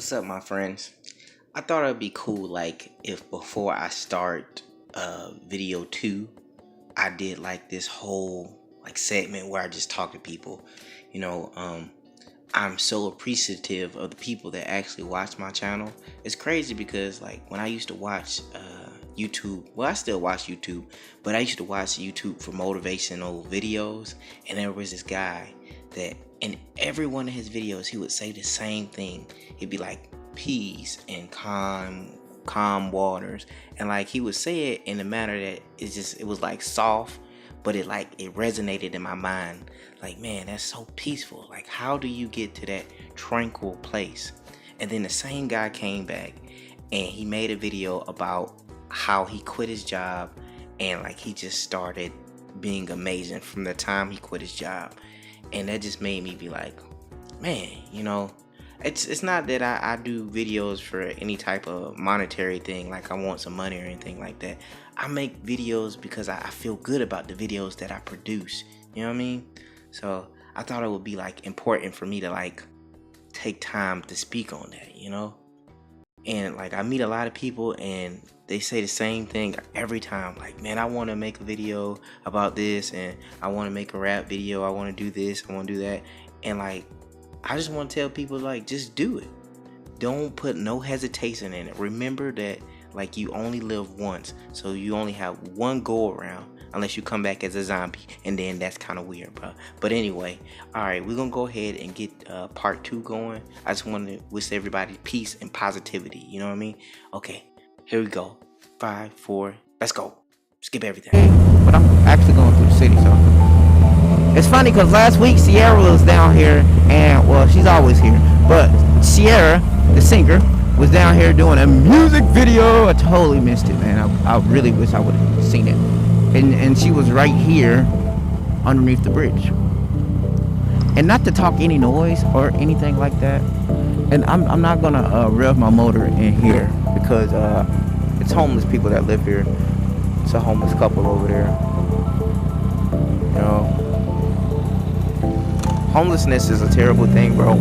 What's up, my friends? I thought it'd be cool, like, if before I start video 2, I did like this whole like segment where I just talk to people. You know, I'm so appreciative of the people that actually watch my channel. It's crazy because like when I used to watch YouTube, well, I still watch YouTube, but I used to watch YouTube for motivational videos, and there was this guy that in every one of his videos he would say the same thing. He'd be like, peace and calm waters, and like he would say it in a manner that it was like soft, but it resonated in my mind. Like, man, that's so peaceful. Like, how do you get to that tranquil place? And then the same guy came back and he made a video about how he quit his job, and like he just started being amazing from the time he quit his job. And that just made me be like, man, you know, it's not that I do videos for any type of monetary thing, like I want some money or anything like that. I make videos because I feel good about the videos that I produce. You know what I mean? So I thought it would be like important for me to like take time to speak on that, you know? And like I meet a lot of people and they say the same thing every time. Like, man, I want to make a video about this, and I want to make a rap video. I want to do this. I want to do that. And like, I just want to tell people, like, just do it. Don't put no hesitation in it. Remember that like you only live once, so you only have one go around, unless you come back as a zombie, and then that's kind of weird, bro. But anyway, all right, we're gonna go ahead and get part 2 going. I just want to wish everybody peace and positivity, you know what I mean? Okay, here we go. 5, 4, let's go. Skip everything. But I'm actually going through the city, so it's funny because last week Sierra was down here, and well, she's always here, but Sierra, the singer, was down here doing a music video. I totally missed it, man. I really wish I would have seen it. And she was right here underneath the bridge. And not to talk any noise or anything like that. And I'm not gonna rev my motor in here because it's homeless people that live here. It's a homeless couple over there. You know, homelessness is a terrible thing, bro.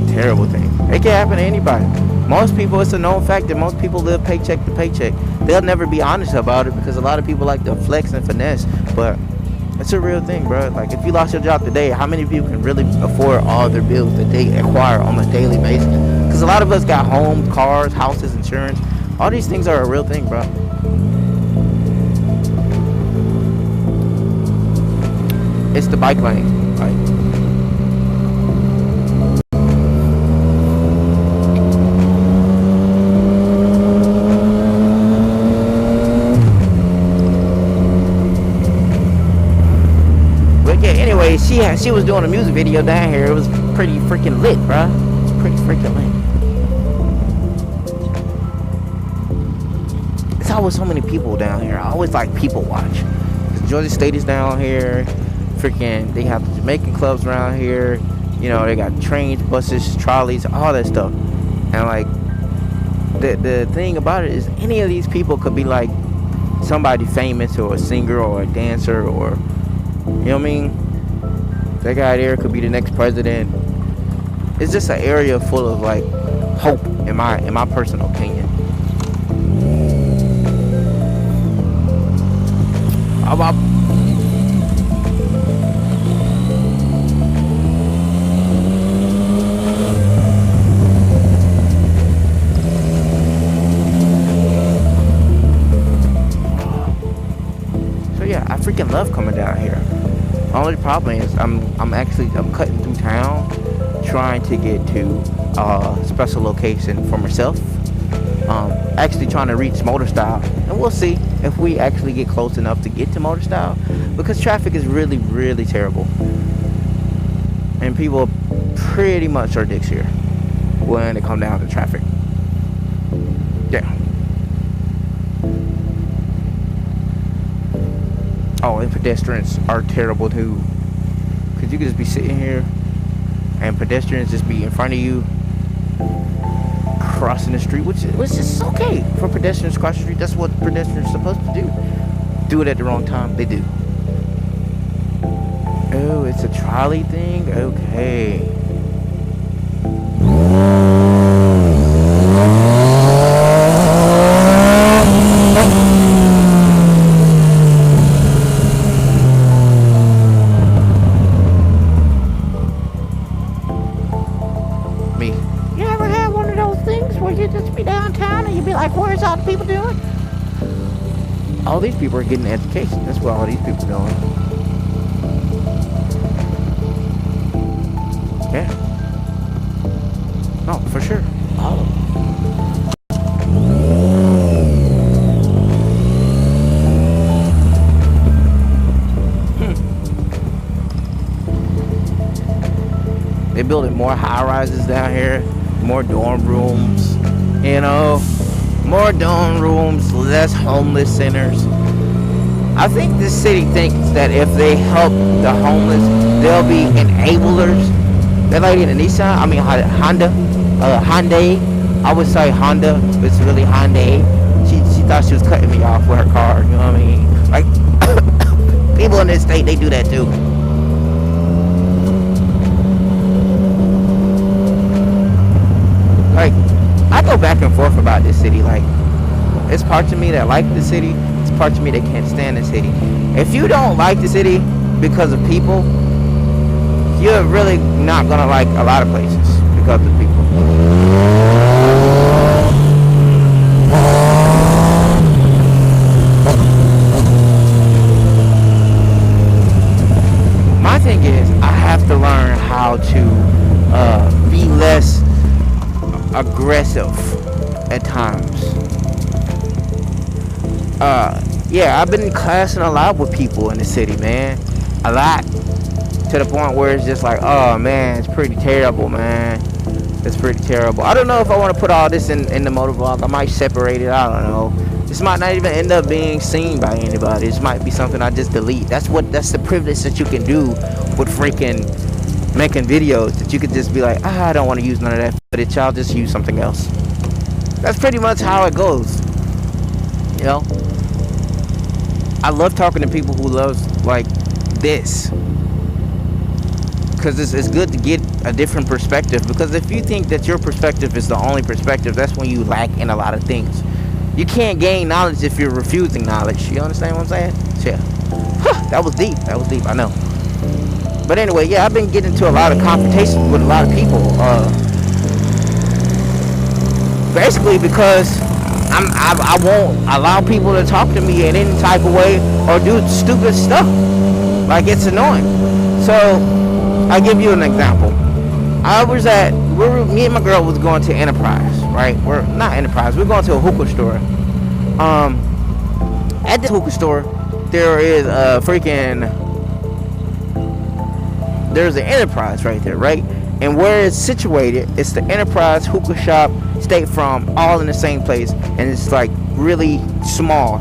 Terrible thing. It can happen to anybody. Most people, it's a known fact that most people live paycheck to paycheck. They'll never be honest about it because a lot of people like to flex and finesse, but it's a real thing, bro. Like, if you lost your job today, how many people can really afford all their bills that they acquire on a daily basis? Because a lot of us got homes, cars, houses, insurance. All these things are a real thing, bro. It's the bike lane, right? Anyway, she was doing a music video down here. It was pretty freaking lit, bro. It's pretty freaking lit. There's always so many people down here. I always like people watch. Georgia State is down here. Freaking, they have the Jamaican clubs around here. You know, they got trains, buses, trolleys, all that stuff. And like, the thing about it is, any of these people could be like somebody famous or a singer or a dancer, or, you know what I mean? That guy there could be the next president. It's just an area full of like hope, in my personal opinion. So yeah, I freaking love coming down here. Only problem is I'm cutting through town, trying to get to a special location for myself. Actually trying to reach Motor Style, and we'll see if we actually get close enough to get to Motor Style, because traffic is really, really terrible, and people pretty much are dicks here when it comes down to traffic. Yeah. Oh, and pedestrians are terrible too, because you could just be sitting here and pedestrians just be in front of you crossing the street, which is okay for pedestrians to cross the street. That's what pedestrians are supposed to do. Do it at the wrong time, they do. Oh, it's a trolley thing? Okay. people doing? All these people are getting education. That's what all these people are doing. Yeah. Oh, for sure. All of them. They're building more high-rises down here, more dorm rooms, you know, more dorm rooms, less homeless centers. I think this city thinks that if they help the homeless, they'll be enablers. That lady in the Nissan, I mean Hyundai. I would say Honda, but it's really Hyundai. She thought she was cutting me off with her car, you know what I mean? Like, people in this state, they do that too. Like, I go back and forth about this city. Like, it's parts of me that like the city. It's parts of me that can't stand the city. If you don't like the city because of people, you're really not gonna like a lot of places because of people. My thing is, I have to learn how to be less aggressive at times. Yeah, I've been clashing a lot with people in the city, man. A lot. To the point where it's just like, oh man, it's pretty terrible, man. It's pretty terrible. I don't know if I want to put all this in the motovlog. I might separate it. I don't know. This might not even end up being seen by anybody. This might be something I just delete. That's the privilege that you can do with freaking making videos, that you could just be like, I don't want to use none of that footage. I'll just use something else. That's pretty much how it goes. You know? I love talking to people who love like this. Because it's good to get a different perspective. Because if you think that your perspective is the only perspective, that's when you lack in a lot of things. You can't gain knowledge if you're refusing knowledge. You understand what I'm saying? Yeah. That was deep. That was deep. I know. But anyway, yeah, I've been getting into a lot of confrontations with a lot of people. Basically because I won't allow people to talk to me in any type of way or do stupid stuff. Like, it's annoying. So, I'll give you an example. Me and my girl was going to Enterprise, right? We're not Enterprise, we're going to a hookah store. At this hookah store, there's an Enterprise right there, right? And where it's situated, it's the Enterprise, hookah shop, State Farm, all in the same place. And it's like really small.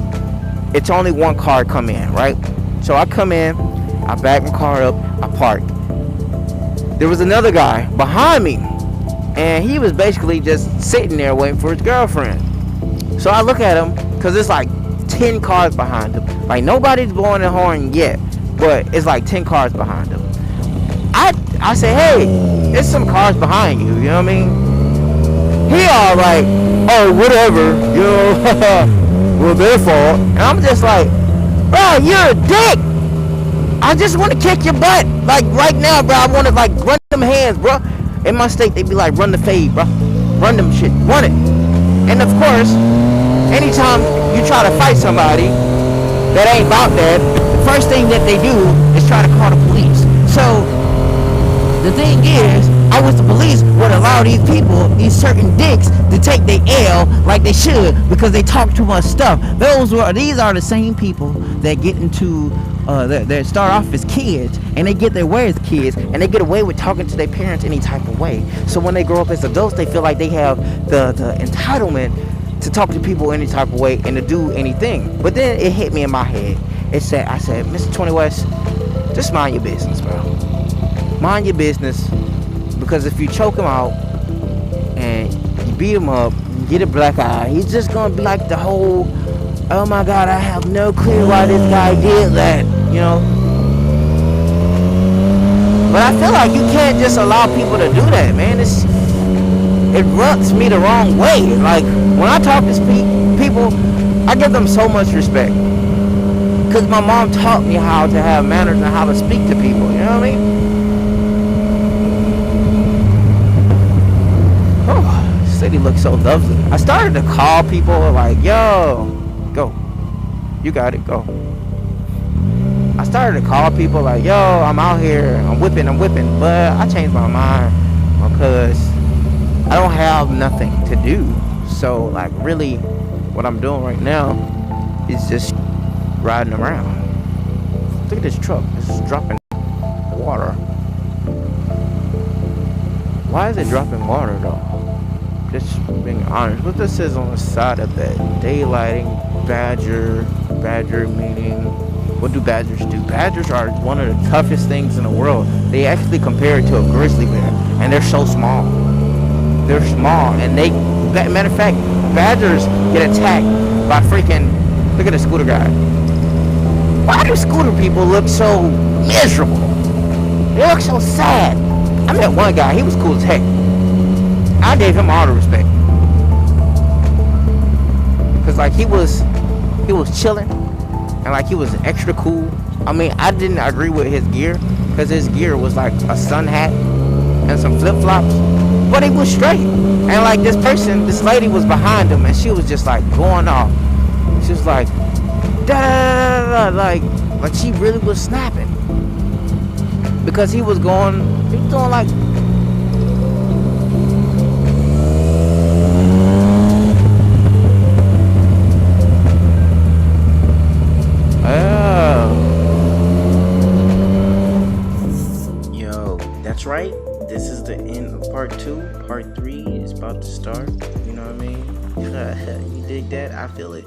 It's only one car come in, right? So I come in, I back my car up, I park. There was another guy behind me, and he was basically just sitting there waiting for his girlfriend. So I look at him, because it's like 10 cars behind him. Like, nobody's blowing the horn yet, but it's like 10 cars behind him. I say, hey, there's some cars behind you, you know what I mean? He all like, oh, whatever, you know, well, their fault. And I'm just like, bro, you're a dick. I just want to kick your butt. Like, right now, bro, I want to, like, run them hands, bro. In my state, they be like, run the fade, bro. Run them shit. Run it. And, of course, anytime you try to fight somebody that ain't about that, the first thing that they do is try to call the police. So, the thing is, I wish the police would allow these people, these certain dicks, to take their L like they should because they talk too much stuff. These are the same people that get into, that start off as kids, and they get their way as kids, and they get away with talking to their parents any type of way. So when they grow up as adults, they feel like they have the entitlement to talk to people any type of way and to do anything. But then it hit me in my head. I said, Mr. 20 West, just mind your business, bro. Mind your business, because if you choke him out and you beat him up, you get a black eye, he's just gonna be like the whole, oh my god, I have no clue why this guy did that, you know. But I feel like you can't just allow people to do that, man. It rubs me the wrong way. Like, when I talk to people, I give them so much respect, because my mom taught me how to have manners and how to speak to people, you know what I mean? lady looked so lovely. I started to call people like, yo, go. You got it, go. I started to call people like, yo, I'm out here, I'm whipping. But I changed my mind because I don't have nothing to do. So, like, really, what I'm doing right now is just riding around. Look at this truck. This is dropping water. Why is it dropping water, though? Just being honest. What this is on the side of that? Daylighting, badger meaning. What do badgers do? Badgers are one of the toughest things in the world. They actually compare it to a grizzly bear, and they're so small. They're small, and they, matter of fact, badgers get attacked by freaking, look at the scooter guy. Why do scooter people look so miserable? They look so sad. I met one guy, he was cool as heck. I gave him all the respect. Cause like he was chilling, and like he was extra cool. I mean, I didn't agree with his gear, cause his gear was like a sun hat and some flip flops, but he was straight. And like this lady was behind him, and she was just like going off. She was like, da da da da, like she really was snapping, because he was doing like. That's right. This is the end of part 2. Part 3 is about to start. You know what I mean? You dig that? I feel it.